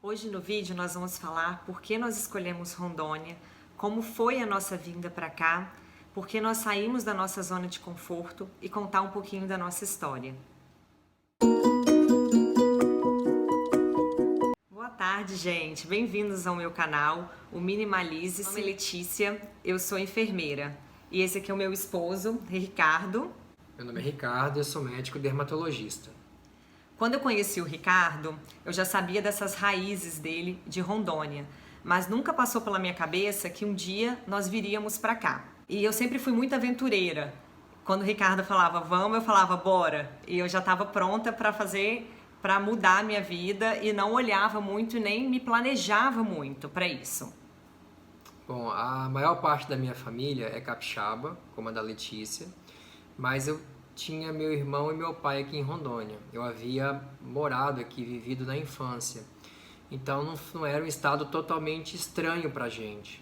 Hoje no vídeo nós vamos falar por que nós escolhemos Rondônia, como foi a nossa vinda para cá, por que nós saímos da nossa zona de conforto e contar um pouquinho da nossa história. Boa tarde, gente! Bem-vindos ao meu canal, o Minimalize. Meu nome é Letícia, eu sou enfermeira e esse aqui é o meu esposo, Ricardo. Meu nome é Ricardo e eu sou médico dermatologista. Quando eu conheci o Ricardo, eu já sabia dessas raízes dele de Rondônia, mas nunca passou pela minha cabeça que um dia nós viríamos para cá. E eu sempre fui muito aventureira. Quando o Ricardo falava vamos, eu falava bora. E eu já estava pronta para mudar a minha vida e não olhava muito e nem me planejava muito para isso. Bom, a maior parte da minha família é capixaba, como a da Letícia, mas eu tinha meu irmão e meu pai aqui em Rondônia. Eu havia morado aqui, vivido na infância. Então não era um estado totalmente estranho para a gente.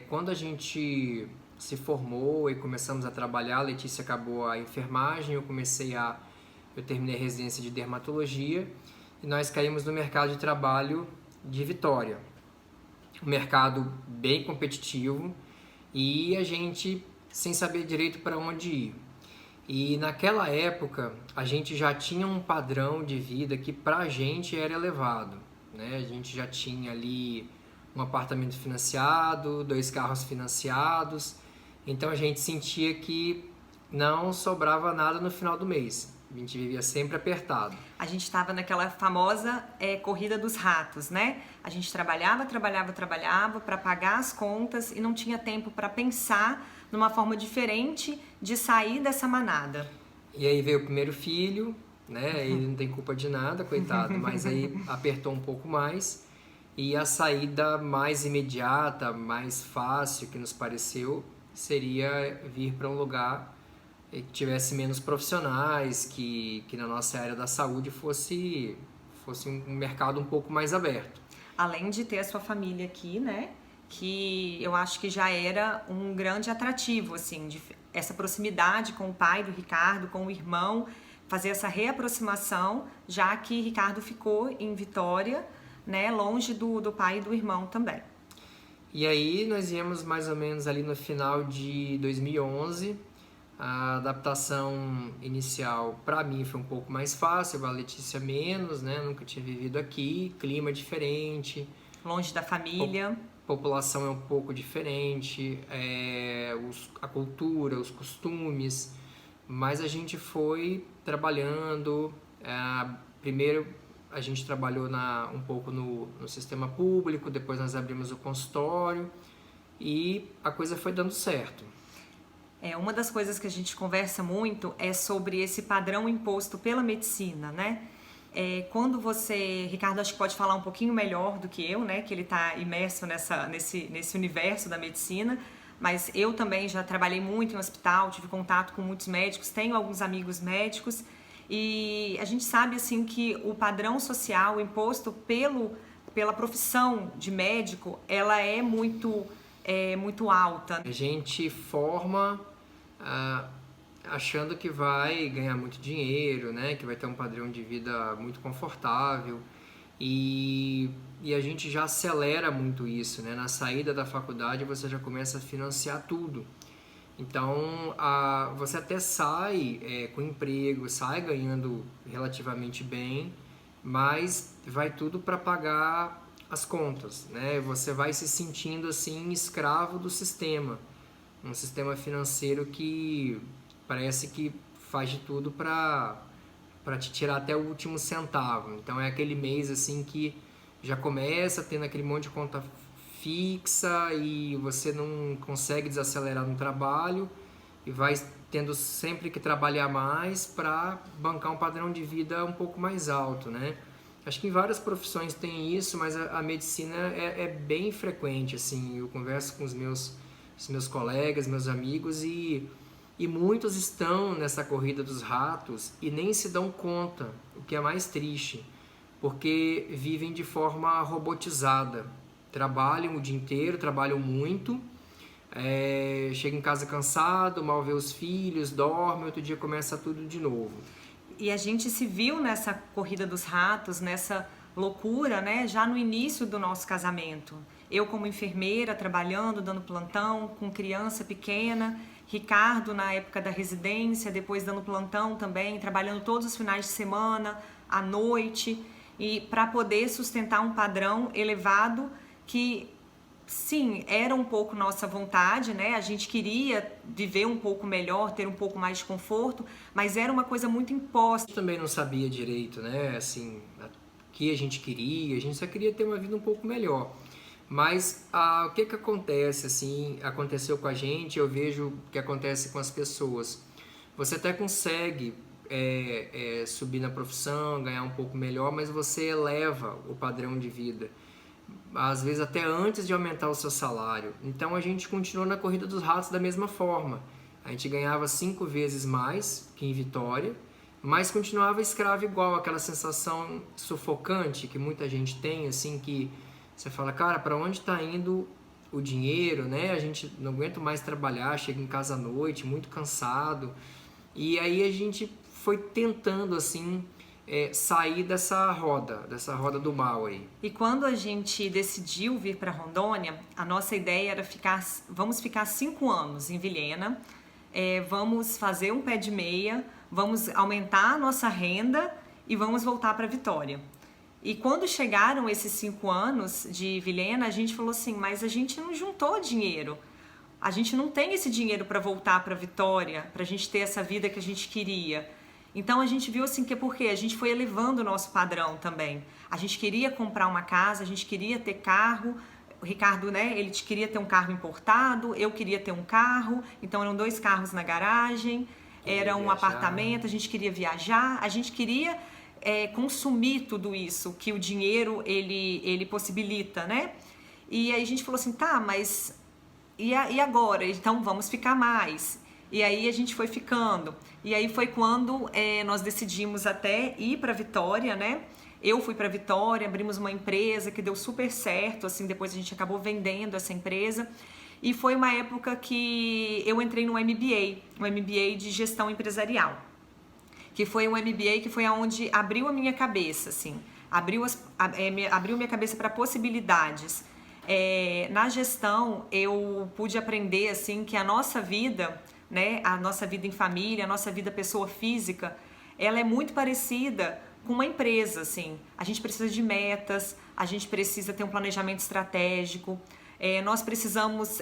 Quando a gente se formou e começamos a trabalhar, a Letícia acabou a enfermagem, eu terminei a residência de dermatologia e nós caímos no mercado de trabalho de Vitória. Um mercado bem competitivo e a gente sem saber direito para onde ir. E naquela época a gente já tinha um padrão de vida que pra gente era elevado, né? A gente já tinha ali um apartamento financiado, 2 carros financiados, então a gente sentia que não sobrava nada no final do mês. A gente vivia sempre apertado. A gente estava naquela famosa corrida dos ratos, né? A gente trabalhava para pagar as contas e não tinha tempo para pensar numa forma diferente de sair dessa manada. E aí veio o primeiro filho, né? Ele não tem culpa de nada, coitado, mas aí apertou um pouco mais. E a saída mais imediata, mais fácil que nos pareceu, seria vir para um lugar que tivesse menos profissionais, que na nossa área da saúde fosse um mercado um pouco mais aberto. Além de ter a sua família aqui, né? Que eu acho que já era um grande atrativo, assim, essa proximidade com o pai do Ricardo, com o irmão, fazer essa reaproximação, já que Ricardo ficou em Vitória, né, longe do pai e do irmão também. E aí nós íamos mais ou menos ali no final de 2011, a adaptação inicial para mim foi um pouco mais fácil, a Letícia menos, né, nunca tinha vivido aqui, clima diferente. Longe da família. População é um pouco diferente, a cultura, os costumes, mas a gente foi trabalhando. Primeiro a gente trabalhou um pouco no sistema público, depois nós abrimos o consultório e a coisa foi dando certo. Uma das coisas que a gente conversa muito é sobre esse padrão imposto pela medicina, né? Quando você, Ricardo, acho que pode falar um pouquinho melhor do que eu, né? Que ele está imerso nesse universo da medicina, mas eu também já trabalhei muito em hospital, tive contato com muitos médicos, tenho alguns amigos médicos e a gente sabe assim que o padrão social imposto pela profissão de médico, ela é muito alta. A gente forma achando que vai ganhar muito dinheiro, né? Que vai ter um padrão de vida muito confortável e a gente já acelera muito isso, né? Na saída da faculdade você já começa a financiar tudo. Então você até sai com emprego, sai ganhando relativamente bem, mas vai tudo para pagar as contas, né? Você vai se sentindo assim escravo do sistema, um sistema financeiro que parece que faz de tudo para te tirar até o último centavo. Então é aquele mês assim que já começa tendo aquele monte de conta fixa e você não consegue desacelerar no trabalho e vai tendo sempre que trabalhar mais para bancar um padrão de vida um pouco mais alto, né? Acho que em várias profissões tem isso, mas a medicina é bem frequente, assim. Eu converso com os meus colegas, meus amigos e muitos estão nessa corrida dos ratos e nem se dão conta, o que é mais triste, porque vivem de forma robotizada, trabalham o dia inteiro, trabalham muito, chega em casa cansado, mal vê os filhos, dorme, outro dia começa tudo de novo. E a gente se viu nessa corrida dos ratos, nessa loucura, né, já no início do nosso casamento. Eu como enfermeira, trabalhando, dando plantão, com criança pequena, Ricardo na época da residência, depois dando plantão também, trabalhando todos os finais de semana, à noite, e para poder sustentar um padrão elevado que, sim, era um pouco nossa vontade, né? A gente queria viver um pouco melhor, ter um pouco mais de conforto, mas era uma coisa muito imposta. Eu também não sabia direito, né, assim, o que a gente queria, a gente só queria ter uma vida um pouco melhor. Mas o que acontece, assim, aconteceu com a gente, eu vejo que acontece com as pessoas. Você até consegue subir na profissão, ganhar um pouco melhor, mas você eleva o padrão de vida, às vezes até antes de aumentar o seu salário. Então a gente continuou na corrida dos ratos da mesma forma. A gente ganhava 5 vezes mais que em Vitória, mas continuava escravo igual, aquela sensação sufocante que muita gente tem, assim, que você fala, cara, para onde está indo o dinheiro, né? A gente não aguenta mais trabalhar, chega em casa à noite, muito cansado. E aí a gente foi tentando, assim, sair dessa roda do mal aí. E quando a gente decidiu vir para Rondônia, a nossa ideia era vamos ficar 5 anos em Vilhena, vamos fazer um pé de meia, vamos aumentar a nossa renda e vamos voltar para Vitória. E quando chegaram esses 5 anos de Vilhena, a gente falou assim, mas a gente não juntou dinheiro. A gente não tem esse dinheiro para voltar para Vitória, para a gente ter essa vida que a gente queria. Então a gente viu assim que porque a gente foi elevando o nosso padrão também. A gente queria comprar uma casa, a gente queria ter carro. O Ricardo, né, ele queria ter um carro importado, eu queria ter um carro. Então eram 2 carros na garagem, era um apartamento, a gente queria viajar, a gente queria consumir tudo isso que o dinheiro ele possibilita, né? E aí a gente falou assim, tá, mas e agora? Então vamos ficar mais. E aí a gente foi ficando. E aí foi quando nós decidimos até ir para Vitória, né? Eu fui para Vitória, abrimos uma empresa que deu super certo, assim, depois a gente acabou vendendo essa empresa. E foi uma época que eu entrei no MBA, um MBA de gestão empresarial. Que foi um MBA que foi aonde abriu a minha cabeça, assim, abriu minha cabeça para possibilidades. Na gestão eu pude aprender assim que a nossa vida, né, a nossa vida em família, a nossa vida pessoa física, ela é muito parecida com uma empresa, assim. A gente precisa de metas, a gente precisa ter um planejamento estratégico. Nós precisamos,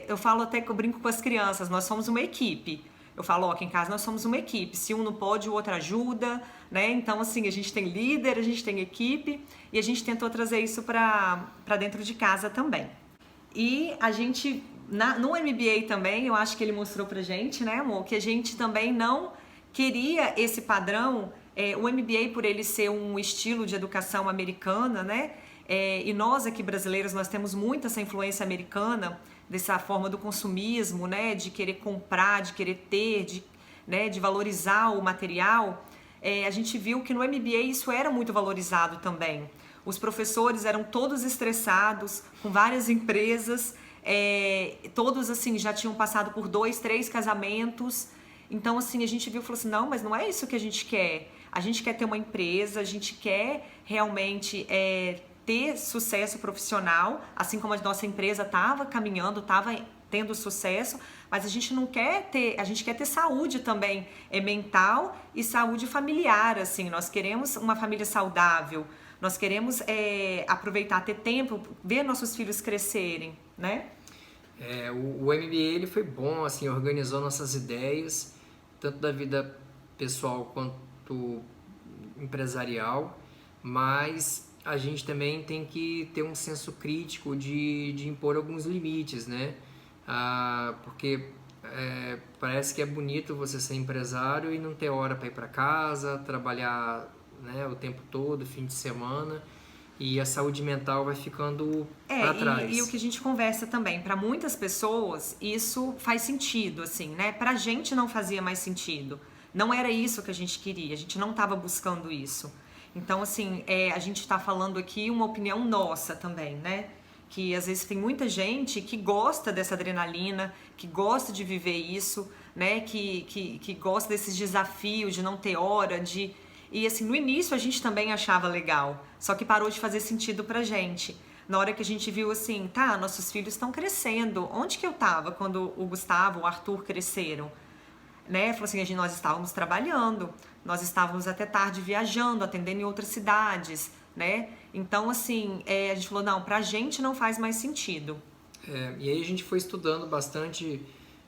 eu falo até que eu brinco com as crianças, nós somos uma equipe. Eu falo, aqui em casa nós somos uma equipe, se um não pode, o outro ajuda, né? Então, assim, a gente tem líder, a gente tem equipe e a gente tentou trazer isso para dentro de casa também. E a gente, no MBA também, eu acho que ele mostrou pra gente, né, amor, que a gente também não queria esse padrão, o MBA por ele ser um estilo de educação americana, né? E nós aqui brasileiros, nós temos muito essa influência americana, dessa forma do consumismo, né, de querer comprar, de querer ter, de valorizar o material. A gente viu que no MBA isso era muito valorizado também. Os professores eram todos estressados, com várias empresas, todos assim já tinham passado por 2, 3 casamentos. Então assim a gente viu e falou assim, não, mas não é isso que a gente quer. A gente quer ter uma empresa, a gente quer realmente ter sucesso profissional, assim como a nossa empresa estava caminhando, estava tendo sucesso, mas a gente não quer ter, a gente quer ter saúde também mental e saúde familiar, assim, nós queremos uma família saudável, nós queremos aproveitar, ter tempo, ver nossos filhos crescerem, né? O MBA ele foi bom, assim, organizou nossas ideias, tanto da vida pessoal quanto empresarial, mas a gente também tem que ter um senso crítico de impor alguns limites, né? Porque parece que é bonito você ser empresário e não ter hora para ir para casa, trabalhar, né, o tempo todo, fim de semana, e a saúde mental vai ficando para trás. E o que a gente conversa também, para muitas pessoas isso faz sentido, assim, né? Pra gente não fazia mais sentido. Não era isso que a gente queria, a gente não estava buscando isso. Então, assim, a gente está falando aqui uma opinião nossa também, né? Que às vezes tem muita gente que gosta dessa adrenalina, que gosta de viver isso, né? Que gosta desses desafios, de não ter hora, E assim, no início a gente também achava legal, só que parou de fazer sentido pra gente. Na hora que a gente viu assim, tá, nossos filhos estão crescendo. Onde que eu tava quando o Gustavo, o Arthur cresceram? Né? Falou assim, nós estávamos trabalhando, nós estávamos até tarde viajando, atendendo em outras cidades, né? Então, assim, a gente falou, não, pra gente não faz mais sentido. E aí a gente foi estudando bastante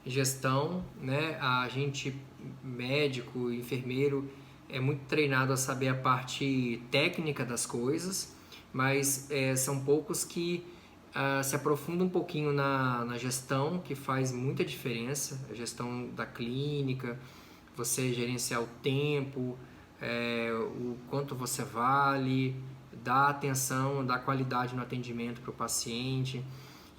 gestão, né? A gente, médico, enfermeiro, é muito treinado a saber a parte técnica das coisas, mas são poucos que se aprofundam um pouquinho na gestão, que faz muita diferença, a gestão da clínica, você gerenciar o tempo, o quanto você vale, dar atenção, dar qualidade no atendimento para o paciente.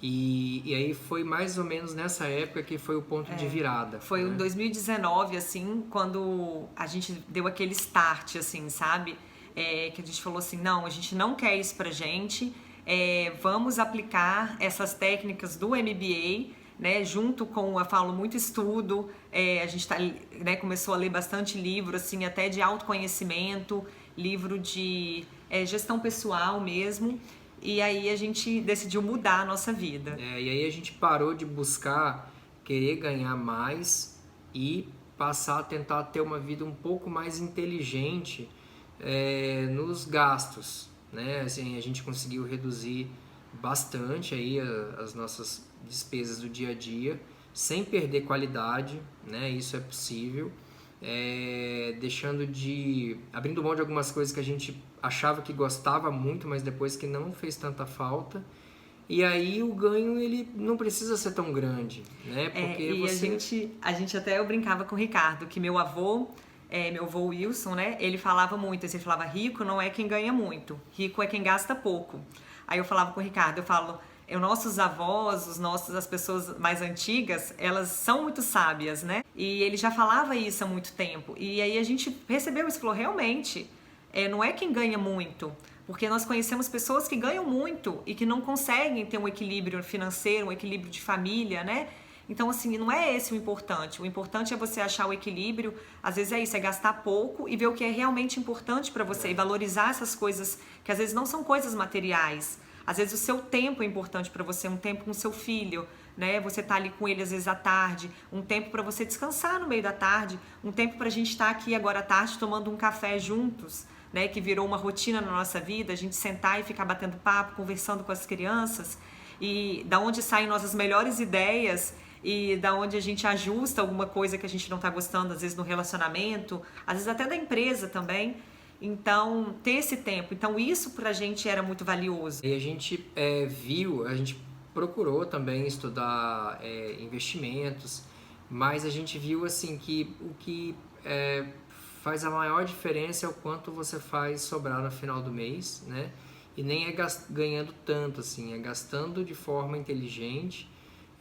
E aí foi mais ou menos nessa época que foi o ponto de virada. Foi né? em 2019, assim, quando a gente deu aquele start, assim, sabe? Que a gente falou assim, não, a gente não quer isso pra gente, vamos aplicar essas técnicas do MBA, né? Junto com, eu falo, muito estudo, a gente né, começou a ler bastante livro, assim, até de autoconhecimento, livro de gestão pessoal mesmo. E aí a gente decidiu mudar a nossa vida. E aí a gente parou de buscar querer ganhar mais e passar a tentar ter uma vida um pouco mais inteligente nos gastos, né? Assim, a gente conseguiu reduzir bastante aí as nossas despesas do dia a dia, sem perder qualidade, né? Isso é possível. Abrindo mão de algumas coisas que a gente achava que gostava muito, mas depois que não fez tanta falta. E aí o ganho, ele não precisa ser tão grande, né? Porque a gente até, eu brincava com o Ricardo, que meu avô Wilson, né? Ele falava muito, ele falava, rico não é quem ganha muito, rico é quem gasta pouco. Aí eu falava com o Ricardo, nossos avós, as pessoas mais antigas, elas são muito sábias, né? E ele já falava isso há muito tempo. E aí a gente percebeu isso, falou, realmente, não é quem ganha muito, porque nós conhecemos pessoas que ganham muito e que não conseguem ter um equilíbrio financeiro, um equilíbrio de família, né? Então, assim, não é esse o importante. O importante é você achar o equilíbrio. Às vezes é isso, é gastar pouco e ver o que é realmente importante para você e valorizar essas coisas que às vezes não são coisas materiais. Às vezes o seu tempo é importante para você, um tempo com seu filho, né? Você tá ali com ele às vezes à tarde, um tempo para você descansar no meio da tarde, um tempo para a gente estar aqui agora à tarde tomando um café juntos, né? Que virou uma rotina na nossa vida, a gente sentar e ficar batendo papo, conversando com as crianças e da onde saem nossas melhores ideias e da onde a gente ajusta alguma coisa que a gente não tá gostando, às vezes no relacionamento, às vezes até da empresa também. Então, ter esse tempo. Então, isso pra gente era muito valioso. E a gente a gente procurou também estudar investimentos, mas a gente viu assim que o que faz a maior diferença é o quanto você faz sobrar no final do mês, né? E nem é ganhando tanto, assim, é gastando de forma inteligente,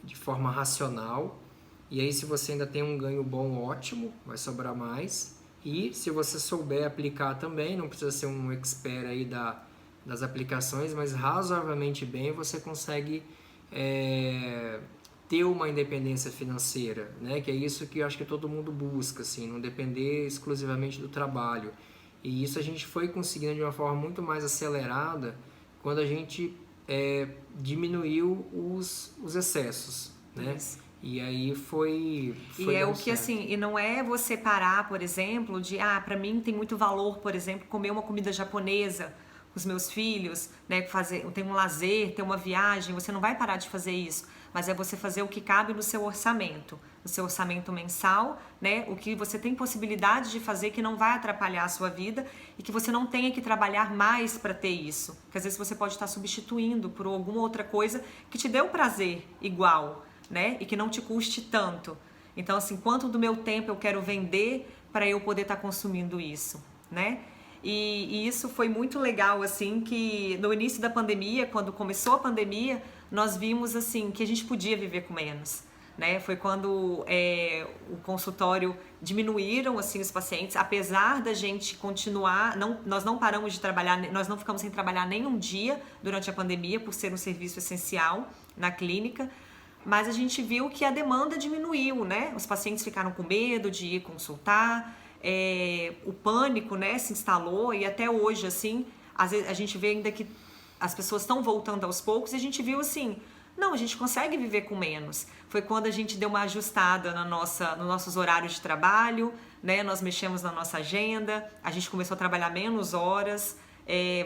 de forma racional. E aí, se você ainda tem um ganho bom, ótimo, vai sobrar mais. E se você souber aplicar também, não precisa ser um expert aí das aplicações, mas razoavelmente bem você consegue ter uma independência financeira, né? Que é isso que eu acho que todo mundo busca, assim, não depender exclusivamente do trabalho. E isso a gente foi conseguindo de uma forma muito mais acelerada quando a gente diminuiu os excessos, né? Isso. E aí foi e é o que certo. Assim, e não é você parar, por exemplo, de para mim tem muito valor, por exemplo, comer uma comida japonesa com os meus filhos, né, ter um lazer, ter uma viagem, você não vai parar de fazer isso, mas é você fazer o que cabe no seu orçamento mensal, né, o que você tem possibilidade de fazer que não vai atrapalhar a sua vida e que você não tenha que trabalhar mais para ter isso, porque às vezes você pode estar substituindo por alguma outra coisa que te dê um prazer igual, né? E que não te custe tanto. Então, assim, quanto do meu tempo eu quero vender para eu poder estar consumindo isso, né? E isso foi muito legal, assim, que no início da pandemia, quando começou a pandemia, nós vimos, assim, que a gente podia viver com menos, né? Foi quando o consultório diminuíram, assim, os pacientes, apesar da gente continuar, nós não paramos de trabalhar, nós não ficamos sem trabalhar nenhum dia durante a pandemia, por ser um serviço essencial na clínica, mas a gente viu que a demanda diminuiu, né? Os pacientes ficaram com medo de ir consultar, o pânico, né, se instalou e até hoje, assim, às vezes a gente vê ainda que as pessoas estão voltando aos poucos e a gente viu assim, não, a gente consegue viver com menos. Foi quando a gente deu uma ajustada nos nossos horários de trabalho, né, nós mexemos na nossa agenda, a gente começou a trabalhar menos horas,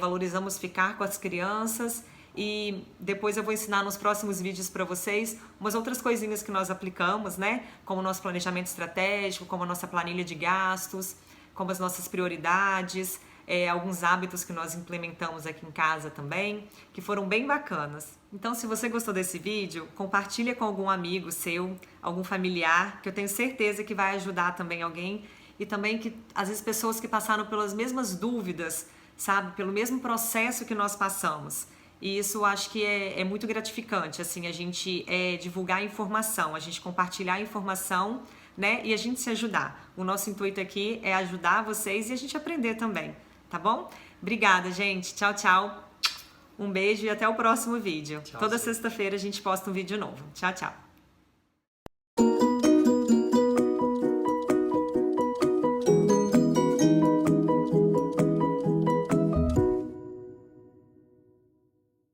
valorizamos ficar com as crianças. E depois eu vou ensinar nos próximos vídeos para vocês umas outras coisinhas que nós aplicamos, né? Como o nosso planejamento estratégico, como a nossa planilha de gastos, como as nossas prioridades, alguns hábitos que nós implementamos aqui em casa também, que foram bem bacanas. Então, se você gostou desse vídeo, compartilha com algum amigo seu, algum familiar, que eu tenho certeza que vai ajudar também alguém. E também que, às vezes, pessoas que passaram pelas mesmas dúvidas, sabe? Pelo mesmo processo que nós passamos. E isso eu acho que é muito gratificante, assim, a gente divulgar a informação, a gente compartilhar a informação, né, e a gente se ajudar. O nosso intuito aqui é ajudar vocês e a gente aprender também, tá bom? Obrigada, gente. Tchau, tchau. Um beijo e até o próximo vídeo. Tchau, Toda sim. sexta-feira a gente posta um vídeo novo. Tchau, tchau.